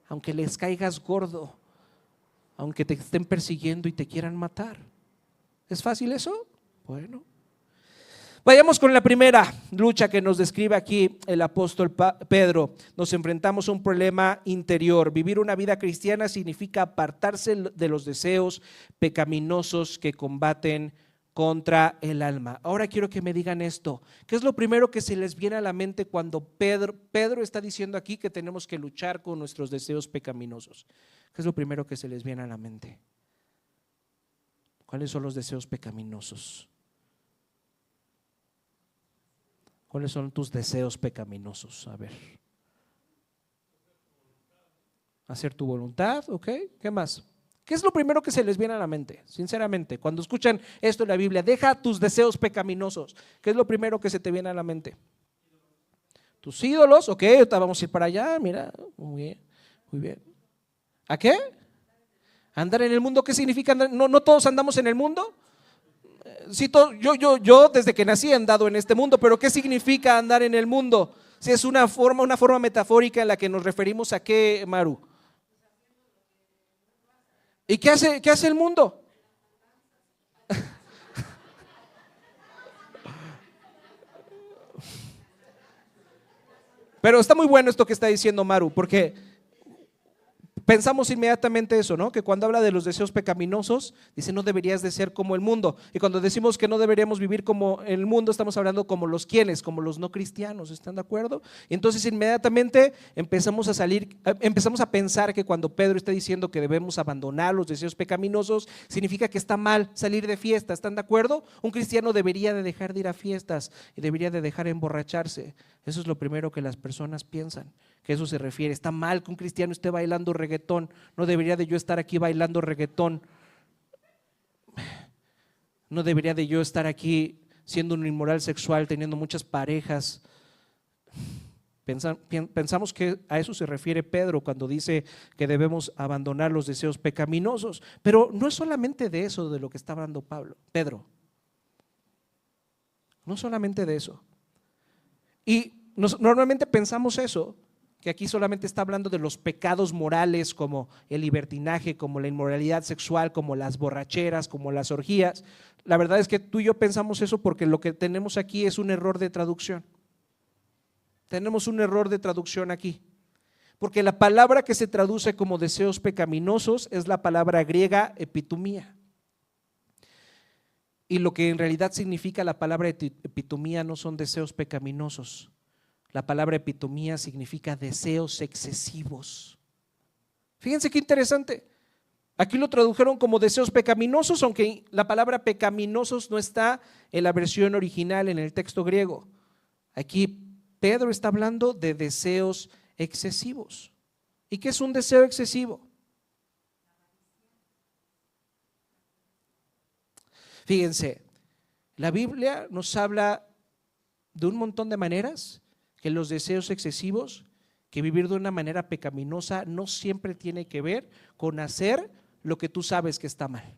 aunque les caigas gordo, aunque te estén persiguiendo y te quieran matar. ¿Es fácil eso? Bueno, vayamos con la primera lucha que nos describe aquí el apóstol Pedro. Nos enfrentamos a un problema interior. Vivir una vida cristiana significa apartarse de los deseos pecaminosos que combaten contra el alma. Ahora quiero que me digan esto: ¿qué es lo primero que se les viene a la mente cuando Pedro está diciendo aquí que tenemos que luchar con nuestros deseos pecaminosos? ¿Qué es lo primero que se les viene a la mente? ¿Cuáles son los deseos pecaminosos? ¿Cuáles son tus deseos pecaminosos? A ver. Hacer tu voluntad, ¿ok? ¿Qué más? ¿Qué es lo primero que se les viene a la mente? Sinceramente, cuando escuchan esto en la Biblia: deja tus deseos pecaminosos, ¿qué es lo primero que se te viene a la mente? Tus ídolos, ok, ahorita vamos a ir para allá, mira, muy bien, muy bien. ¿A qué? Andar en el mundo. ¿Qué significa andar? No todos andamos en el mundo. Sí, yo desde que nací he andado en este mundo, pero ¿qué significa andar en el mundo? Si es una forma metafórica en la que nos referimos a qué, Maru. ¿Y qué hace el mundo? Pero está muy bueno esto que está diciendo Maru, porque pensamos inmediatamente eso, ¿no? Que cuando habla de los deseos pecaminosos, dice: no deberías de ser como el mundo. Y cuando decimos que no deberíamos vivir como el mundo, estamos hablando como los quienes, como los no cristianos, ¿están de acuerdo? Y entonces inmediatamente empezamos a pensar que cuando Pedro está diciendo que debemos abandonar los deseos pecaminosos, significa que está mal salir de fiesta, ¿están de acuerdo? Un cristiano debería de dejar de ir a fiestas y debería de dejar de emborracharse. Eso es lo primero que las personas piensan, que eso se refiere. Está mal que un cristiano esté bailando reggaetón, no debería de yo estar aquí bailando reggaetón, no debería de yo estar aquí siendo un inmoral sexual, teniendo muchas parejas. Pensamos que a eso se refiere Pedro cuando dice que debemos abandonar los deseos pecaminosos, pero no es solamente de eso de lo que está hablando Pedro, no solamente de eso. Y normalmente pensamos eso, que aquí solamente está hablando de los pecados morales como el libertinaje, como la inmoralidad sexual, como las borracheras, como las orgías. La verdad es que tú y yo pensamos eso porque lo que tenemos aquí es un error de traducción. Tenemos un error de traducción aquí, porque la palabra que se traduce como deseos pecaminosos es la palabra griega epitumía. Y lo que en realidad significa la palabra epitumía no son deseos pecaminosos. La palabra epitomía significa deseos excesivos. Fíjense qué interesante. Aquí lo tradujeron como deseos pecaminosos, aunque la palabra pecaminosos no está en la versión original en el texto griego. Aquí Pedro está hablando de deseos excesivos. ¿Y qué es un deseo excesivo? Fíjense, la Biblia nos habla de un montón de maneras que los deseos excesivos, que vivir de una manera pecaminosa no siempre tiene que ver con hacer lo que tú sabes que está mal.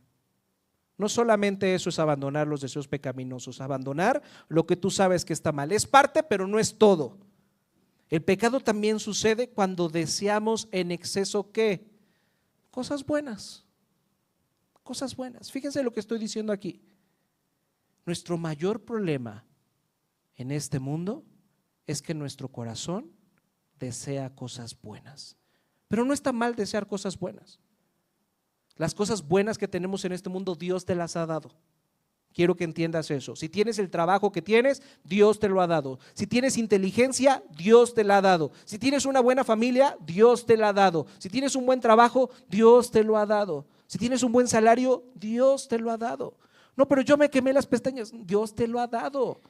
No solamente eso es abandonar los deseos pecaminosos, abandonar lo que tú sabes que está mal. Es parte, pero no es todo. El pecado también sucede cuando deseamos en exceso ¿qué? Cosas buenas. Cosas buenas. Fíjense lo que estoy diciendo aquí. Nuestro mayor problema en este mundo es que nuestro corazón desea cosas buenas. Pero no está mal desear cosas buenas. Las cosas buenas que tenemos en este mundo, Dios te las ha dado. Quiero que entiendas eso. Si tienes el trabajo que tienes, Dios te lo ha dado. Si tienes inteligencia, Dios te la ha dado. Si tienes una buena familia, Dios te la ha dado. Si tienes un buen trabajo, Dios te lo ha dado. Si tienes un buen salario, Dios te lo ha dado. No, pero yo me quemé las pestañas. Dios te lo ha dado.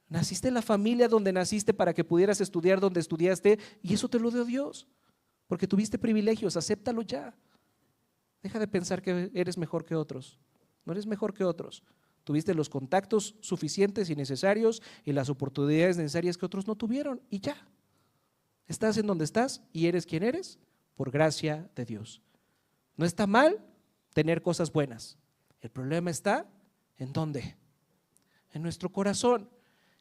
Naciste en la familia donde naciste para que pudieras estudiar donde estudiaste, y eso te lo dio Dios, porque tuviste privilegios. Acéptalo ya. Deja de pensar que eres mejor que otros. No eres mejor que otros. Tuviste los contactos suficientes y necesarios y las oportunidades necesarias que otros no tuvieron, y ya. Estás en donde estás y eres quien eres por gracia de Dios. No está mal tener cosas buenas. El problema está ¿en dónde? En nuestro corazón,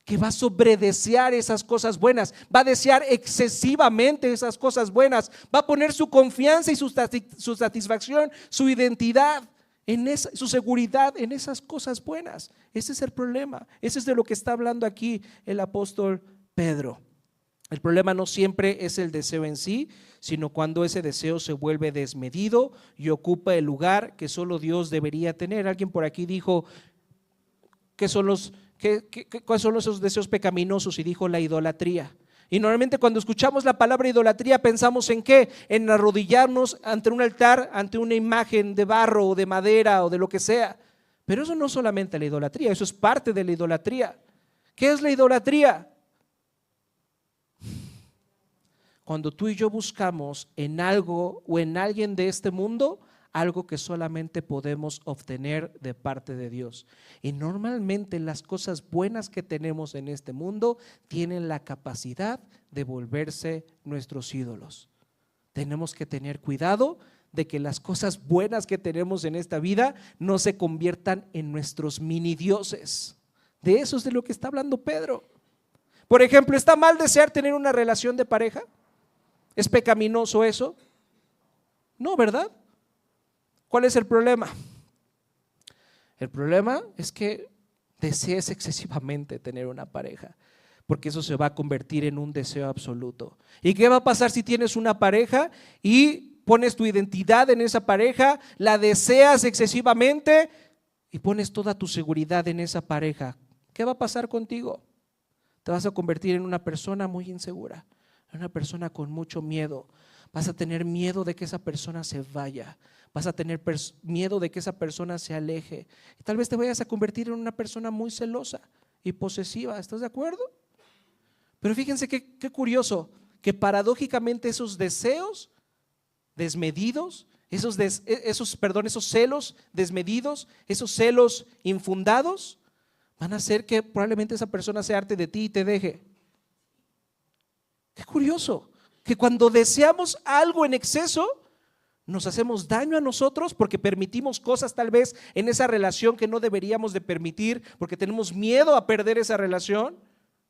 que va a sobredesear esas cosas buenas, va a desear excesivamente esas cosas buenas, va a poner su confianza y su satisfacción, su identidad, su seguridad en esas cosas buenas. Ese es el problema. Ese es de lo que está hablando aquí el apóstol Pedro. El problema no siempre es el deseo en sí, sino cuando ese deseo se vuelve desmedido y ocupa el lugar que solo Dios debería tener. Alguien por aquí dijo ¿cuáles son esos deseos pecaminosos? Y dijo la idolatría. Y normalmente cuando escuchamos la palabra idolatría pensamos ¿en qué? En arrodillarnos ante un altar, ante una imagen de barro o de madera o de lo que sea. Pero eso no es solamente la idolatría, eso es parte de la idolatría. ¿Qué es la idolatría? Cuando tú y yo buscamos en algo o en alguien de este mundo algo que solamente podemos obtener de parte de Dios. Y normalmente las cosas buenas que tenemos en este mundo tienen la capacidad de volverse nuestros ídolos. Tenemos que tener cuidado de que las cosas buenas que tenemos en esta vida no se conviertan en nuestros mini dioses. De eso es de lo que está hablando Pedro. Por ejemplo, ¿está mal desear tener una relación de pareja? ¿Es pecaminoso eso? No, ¿verdad? ¿Cuál es el problema? El problema es que desees excesivamente tener una pareja, porque eso se va a convertir en un deseo absoluto. ¿Y qué va a pasar si tienes una pareja y pones tu identidad en esa pareja, la deseas excesivamente y pones toda tu seguridad en esa pareja? ¿Qué va a pasar contigo? Te vas a convertir en una persona muy insegura, en una persona con mucho miedo. Vas a tener miedo de que esa persona se vaya. Vas a tener miedo de que esa persona se aleje. Y tal vez te vayas a convertir en una persona muy celosa y posesiva. ¿Estás de acuerdo? Pero fíjense qué curioso, que paradójicamente esos deseos desmedidos, esos celos desmedidos, esos celos infundados, van a hacer que probablemente esa persona se harte de ti y te deje. Qué curioso, que cuando deseamos algo en exceso, nos hacemos daño a nosotros porque permitimos cosas tal vez en esa relación que no deberíamos de permitir, porque tenemos miedo a perder esa relación.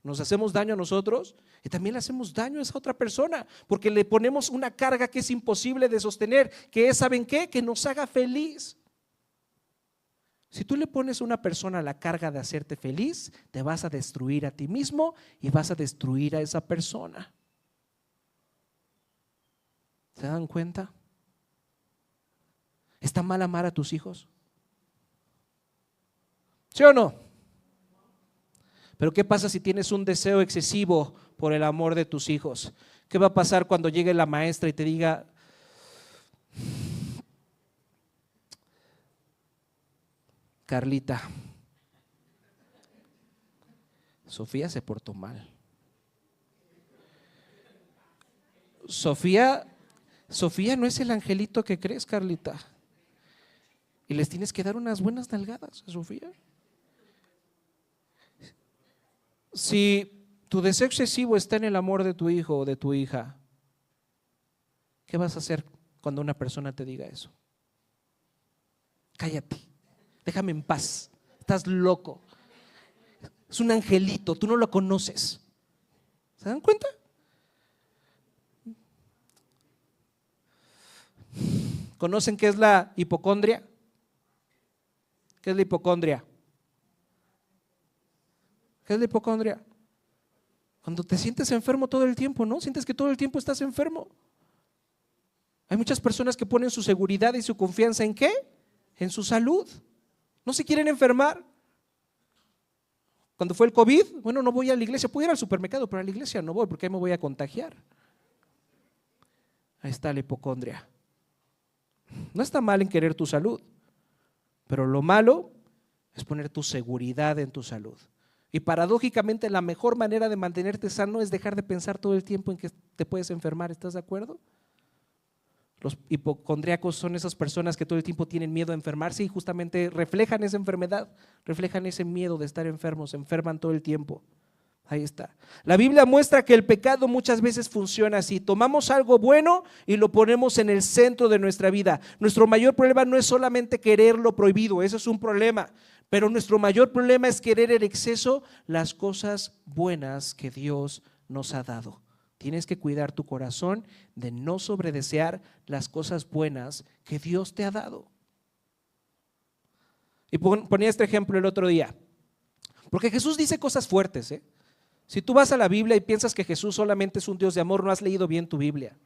Nos hacemos daño a nosotros y también le hacemos daño a esa otra persona porque le ponemos una carga que es imposible de sostener, que es, ¿saben qué? Que nos haga feliz. Si tú le pones a una persona la carga de hacerte feliz, te vas a destruir a ti mismo y vas a destruir a esa persona. ¿Se dan cuenta? ¿Está mal amar a tus hijos? ¿Sí o no? Pero ¿qué pasa si tienes un deseo excesivo por el amor de tus hijos? ¿Qué va a pasar cuando llegue la maestra y te diga: Carlita, Sofía se portó mal? Sofía no es el angelito que crees, Carlita. Y les tienes que dar unas buenas nalgadas a Sofía. Si tu deseo excesivo está en el amor de tu hijo o de tu hija, ¿qué vas a hacer cuando una persona te diga eso? Cállate. déjame en paz, estás loco. Es un angelito, tú no lo conoces. ¿Se dan cuenta? ¿Conocen qué es la hipocondria? ¿Qué es la hipocondria? ¿Qué es la hipocondria? Cuando te sientes enfermo todo el tiempo, ¿no? Sientes que todo el tiempo estás enfermo. Hay muchas personas que ponen su seguridad y su confianza ¿en qué? En su salud. No se quieren enfermar. Cuando fue el COVID, bueno, no voy a la iglesia, puedo ir al supermercado, pero a la iglesia no voy porque ahí me voy a contagiar. Ahí está la hipocondria. No está mal en querer tu salud, pero lo malo es poner tu seguridad en tu salud. Y paradójicamente la mejor manera de mantenerte sano es dejar de pensar todo el tiempo en que te puedes enfermar, ¿estás de acuerdo? Los hipocondríacos son esas personas que todo el tiempo tienen miedo a enfermarse y justamente reflejan esa enfermedad, reflejan ese miedo de estar enfermos, se enferman todo el tiempo. Ahí está. La Biblia muestra que el pecado muchas veces funciona así. Tomamos algo bueno y lo ponemos en el centro de nuestra vida. Nuestro mayor problema no es solamente querer lo prohibido, eso es un problema. Pero nuestro mayor problema es querer en exceso las cosas buenas que Dios nos ha dado. Tienes que cuidar tu corazón de no sobredesear las cosas buenas que Dios te ha dado. Y ponía este ejemplo el otro día, porque Jesús dice cosas fuertes, ¿eh? Si tú vas a la Biblia y piensas que Jesús solamente es un Dios de amor, no has leído bien tu Biblia.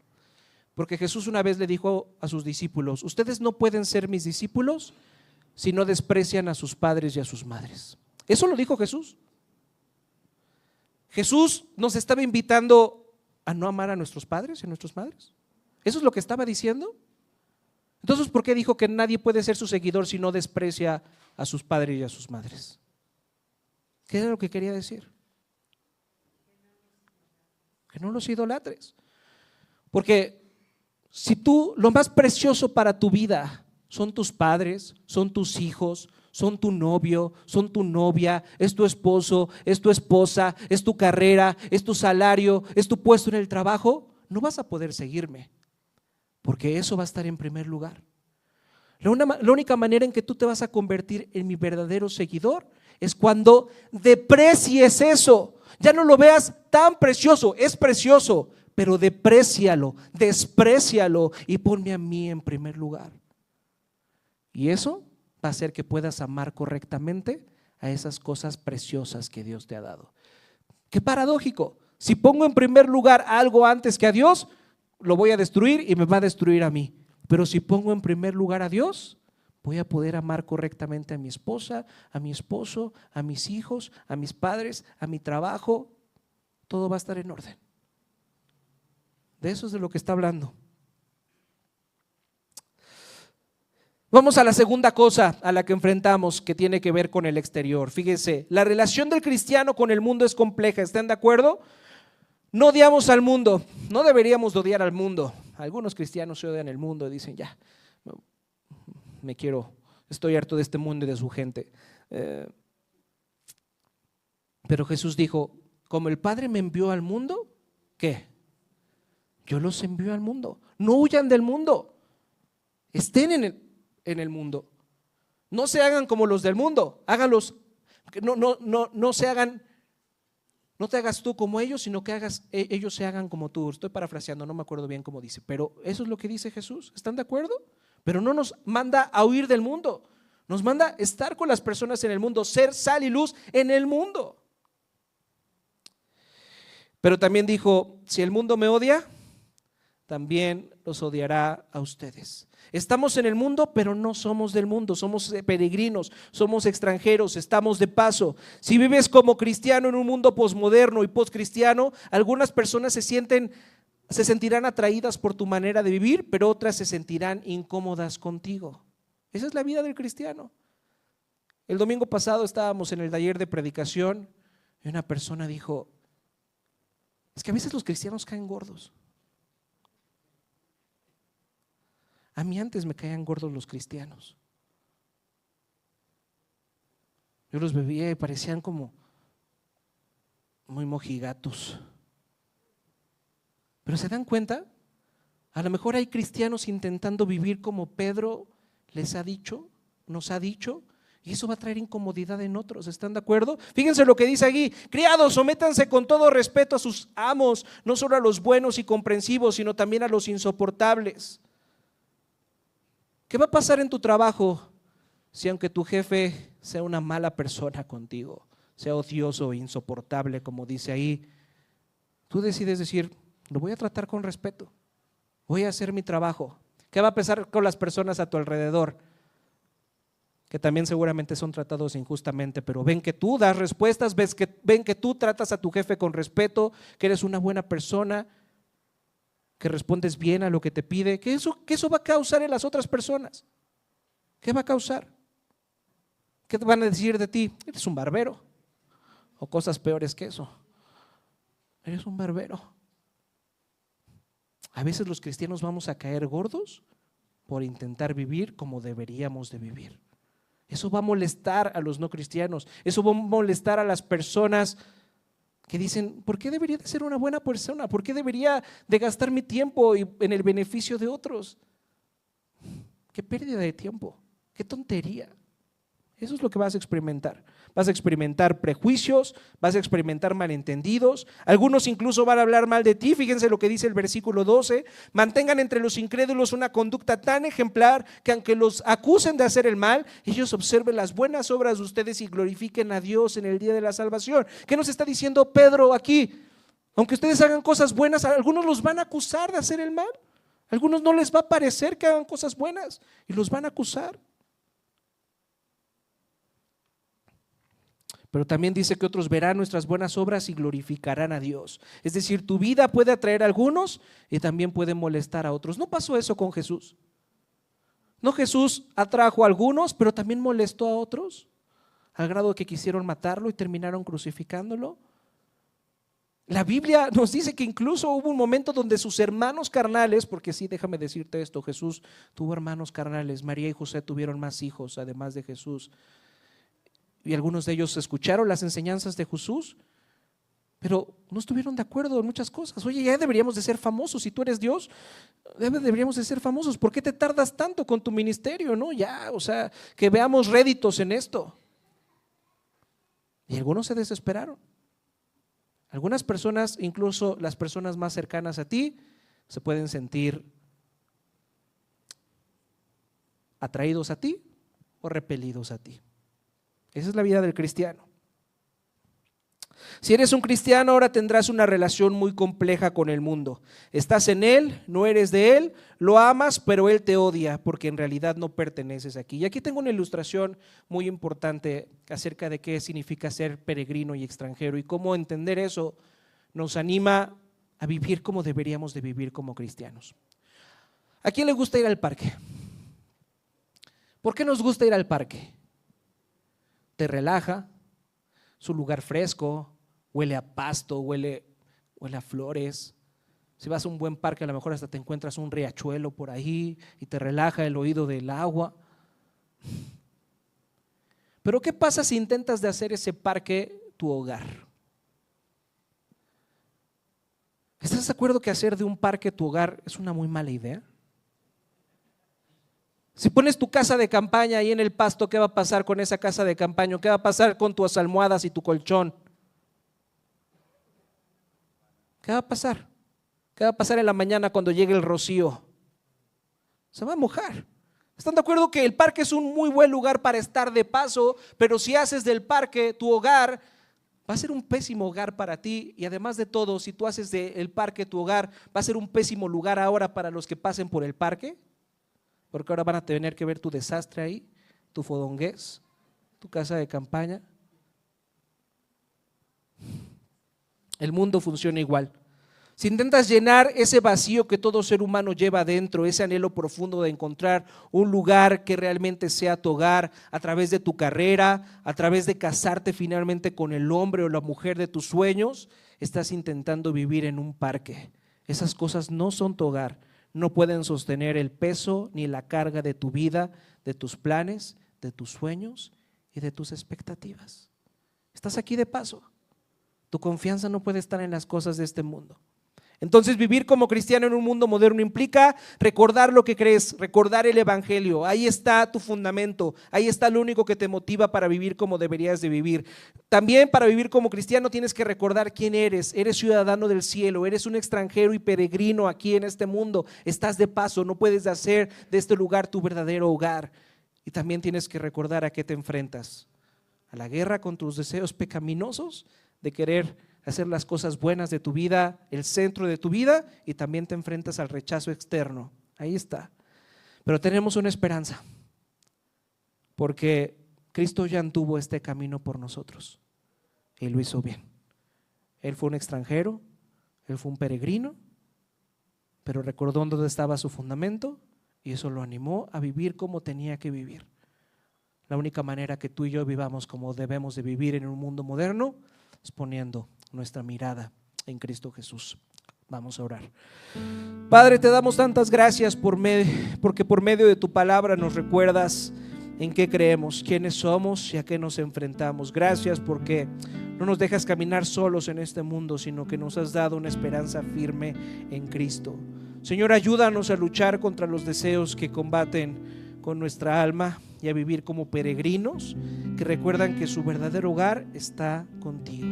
Porque Jesús una vez le dijo a sus discípulos, ustedes no pueden ser mis discípulos si no desprecian a sus padres y a sus madres. Eso lo dijo Jesús. Jesús nos estaba invitando a no amar a nuestros padres y a nuestras madres. ¿Eso es lo que estaba diciendo? Entonces, ¿por qué dijo que nadie puede ser su seguidor si no desprecia a sus padres y a sus madres? ¿Qué era lo que quería decir? Que no los idolatres. Porque si tú, lo más precioso para tu vida son tus padres, son tus hijos, son tu novio, son tu novia, es tu esposo, es tu esposa, es tu carrera, es tu salario, es tu puesto en el trabajo, no vas a poder seguirme, porque eso va a estar en primer lugar. La única manera en que tú te vas a convertir en mi verdadero seguidor es cuando deprecies eso. Ya no lo veas tan precioso, es precioso, pero deprécialo, desprécialo y ponme a mí en primer lugar. Y eso va a hacer que puedas amar correctamente a esas cosas preciosas que Dios te ha dado. Qué paradójico. Si pongo en primer lugar algo antes que a Dios, lo voy a destruir y me va a destruir a mí. Pero si pongo en primer lugar a Dios, voy a poder amar correctamente a mi esposa, a mi esposo, a mis hijos, a mis padres, a mi trabajo. Todo va a estar en orden. De eso es de lo que está hablando. Vamos a la segunda cosa a la que enfrentamos, que tiene que ver con el exterior. Fíjense, la relación del cristiano con el mundo es compleja, ¿están de acuerdo? No odiamos al mundo, no deberíamos odiar al mundo. Algunos cristianos se odian el mundo y dicen, ya, estoy harto de este mundo y de su gente. Pero Jesús dijo, como el Padre me envió al mundo, ¿qué? Yo los envío al mundo. No huyan del mundo, estén en el mundo. No se hagan como los del mundo, háganlos, no se hagan. No te hagas tú como ellos, sino que ellos se hagan como tú. Estoy parafraseando, no me acuerdo bien cómo dice, pero eso es lo que dice Jesús. ¿Están de acuerdo? Pero no nos manda a huir del mundo, nos manda a estar con las personas en el mundo, ser sal y luz en el mundo. Pero también dijo, si el mundo me odia, también los odiará a ustedes. Estamos en el mundo, pero no somos del mundo, somos peregrinos, somos extranjeros, estamos de paso. Si vives como cristiano en un mundo posmoderno y postcristiano, algunas personas se sentirán atraídas por tu manera de vivir, pero otras se sentirán incómodas contigo. Esa es la vida del cristiano. El domingo pasado estábamos en el taller de predicación y una persona dijo, es que a veces los cristianos caen gordos. A mí antes me caían gordos los cristianos. Yo los veía y parecían como muy mojigatos. Pero ¿se dan cuenta? A lo mejor hay cristianos intentando vivir como Pedro nos ha dicho, Y eso va a traer incomodidad en otros, ¿están de acuerdo? Fíjense lo que dice aquí: criados, sométanse con todo respeto a sus amos, no solo a los buenos y comprensivos, sino también a los insoportables. ¿Qué va a pasar en tu trabajo si aunque tu jefe sea una mala persona contigo, sea odioso e insoportable, como dice ahí, tú decides decir, lo voy a tratar con respeto, voy a hacer mi trabajo? ¿Qué va a pasar con las personas a tu alrededor? Que también seguramente son tratados injustamente, pero ven que tú das respuestas, ven que tú tratas a tu jefe con respeto, que eres una buena persona, que respondes bien a lo que te pide. ¿Qué eso va a causar en las otras personas? ¿Qué va a causar? ¿Qué te van a decir de ti? Eres un barbero, o cosas peores que eso. Eres un barbero. A veces los cristianos vamos a caer gordos por intentar vivir como deberíamos de vivir. Eso va a molestar a los no cristianos, eso va a molestar a las personas que dicen, ¿por qué debería de ser una buena persona? ¿Por qué debería de gastar mi tiempo en el beneficio de otros? Qué pérdida de tiempo, qué tontería. Eso es lo que vas a experimentar. Vas a experimentar prejuicios, vas a experimentar malentendidos. Algunos incluso van a hablar mal de ti. Fíjense lo que dice el versículo 12. Mantengan entre los incrédulos una conducta tan ejemplar que aunque los acusen de hacer el mal, ellos observen las buenas obras de ustedes y glorifiquen a Dios en el día de la salvación. ¿Qué nos está diciendo Pedro aquí? Aunque ustedes hagan cosas buenas, algunos los van a acusar de hacer el mal. A algunos no les va a parecer que hagan cosas buenas y los van a acusar. Pero también dice que otros verán nuestras buenas obras y glorificarán a Dios. Es decir, tu vida puede atraer a algunos y también puede molestar a otros. ¿No pasó eso con Jesús? ¿No Jesús atrajo a algunos, pero también molestó a otros? Al grado de que quisieron matarlo y terminaron crucificándolo. La Biblia nos dice que incluso hubo un momento donde sus hermanos carnales, porque sí, déjame decirte esto, Jesús tuvo hermanos carnales, María y José tuvieron más hijos además de Jesús. Y algunos de ellos escucharon las enseñanzas de Jesús, pero no estuvieron de acuerdo en muchas cosas. Oye, ya deberíamos de ser famosos, si tú eres Dios, deberíamos de ser famosos. ¿Por qué te tardas tanto con tu ministerio? No, ya, o sea, que veamos réditos en esto. Y algunos se desesperaron. Algunas personas, incluso las personas más cercanas a ti, se pueden sentir atraídos a ti o repelidos a ti. Esa es la vida del cristiano. Si eres un cristiano, ahora tendrás una relación muy compleja con el mundo. Estás en él, no eres de él, lo amas, pero él te odia porque en realidad no perteneces aquí. Y aquí tengo una ilustración muy importante acerca de qué significa ser peregrino y extranjero y cómo entender eso nos anima a vivir como deberíamos de vivir como cristianos. ¿A quién le gusta ir al parque? ¿Por qué nos gusta ir al parque? Te relaja, es un lugar fresco, huele a pasto, huele a flores. Si vas a un buen parque, a lo mejor hasta te encuentras un riachuelo por ahí y te relaja el oído del agua. Pero ¿qué pasa si intentas de hacer ese parque tu hogar? ¿Estás de acuerdo que hacer de un parque tu hogar es una muy mala idea? Si pones tu casa de campaña ahí en el pasto, ¿qué va a pasar con esa casa de campaña? ¿Qué va a pasar con tus almohadas y tu colchón? ¿Qué va a pasar? ¿Qué va a pasar en la mañana cuando llegue el rocío? Se va a mojar. ¿Están de acuerdo que el parque es un muy buen lugar para estar de paso? Pero si haces del parque tu hogar, va a ser un pésimo hogar para ti. Y además de todo, si tú haces del parque tu hogar, va a ser un pésimo lugar ahora para los que pasen por el parque. Porque ahora van a tener que ver tu desastre ahí, tu fodongués, tu casa de campaña. El mundo funciona igual. Si intentas llenar ese vacío que todo ser humano lleva adentro, ese anhelo profundo de encontrar un lugar que realmente sea tu hogar, a través de tu carrera, a través de casarte finalmente con el hombre o la mujer de tus sueños, estás intentando vivir en un parque. Esas cosas no son tu hogar. No pueden sostener el peso ni la carga de tu vida, de tus planes, de tus sueños y de tus expectativas. Estás aquí de paso. Tu confianza no puede estar en las cosas de este mundo. Entonces vivir como cristiano en un mundo moderno implica recordar lo que crees, recordar el evangelio. Ahí está tu fundamento, ahí está lo único que te motiva para vivir como deberías de vivir. También para vivir como cristiano tienes que recordar quién eres. Eres ciudadano del cielo, eres un extranjero y peregrino aquí en este mundo. Estás de paso, no puedes hacer de este lugar tu verdadero hogar. Y también tienes que recordar a qué te enfrentas. A la guerra con tus deseos pecaminosos de querer hacer las cosas buenas de tu vida, el centro de tu vida, y también te enfrentas al rechazo externo. Ahí está. Pero tenemos una esperanza, porque Cristo ya anduvo este camino por nosotros y lo hizo bien. Él fue un extranjero, él fue un peregrino, pero recordó dónde estaba su fundamento y eso lo animó a vivir como tenía que vivir. La única manera que tú y yo vivamos como debemos de vivir en un mundo moderno es poniendo nuestra mirada en Cristo Jesús. Vamos a orar. Padre, te damos tantas gracias porque por medio de tu palabra nos recuerdas en qué creemos, quiénes somos y a qué nos enfrentamos. Gracias porque no nos dejas caminar solos en este mundo, sino que nos has dado una esperanza firme en Cristo. Señor, ayúdanos a luchar contra los deseos que combaten con nuestra alma y a vivir como peregrinos que recuerdan que su verdadero hogar está contigo.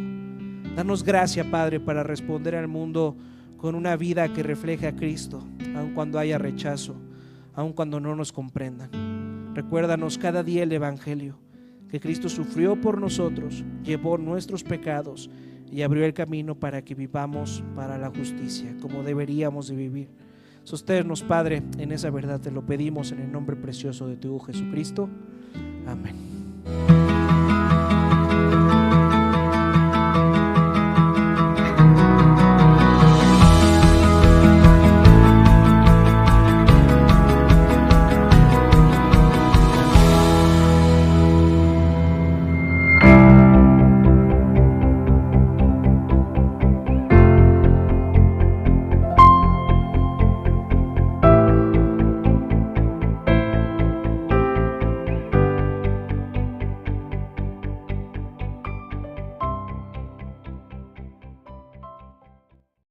Danos gracia, Padre, para responder al mundo con una vida que refleje a Cristo, aun cuando haya rechazo, aun cuando no nos comprendan. Recuérdanos cada día el evangelio, que Cristo sufrió por nosotros, llevó nuestros pecados y abrió el camino para que vivamos para la justicia, como deberíamos de vivir. Sosténnos, Padre, en esa verdad te lo pedimos en el nombre precioso de tu Hijo Jesucristo. Amén.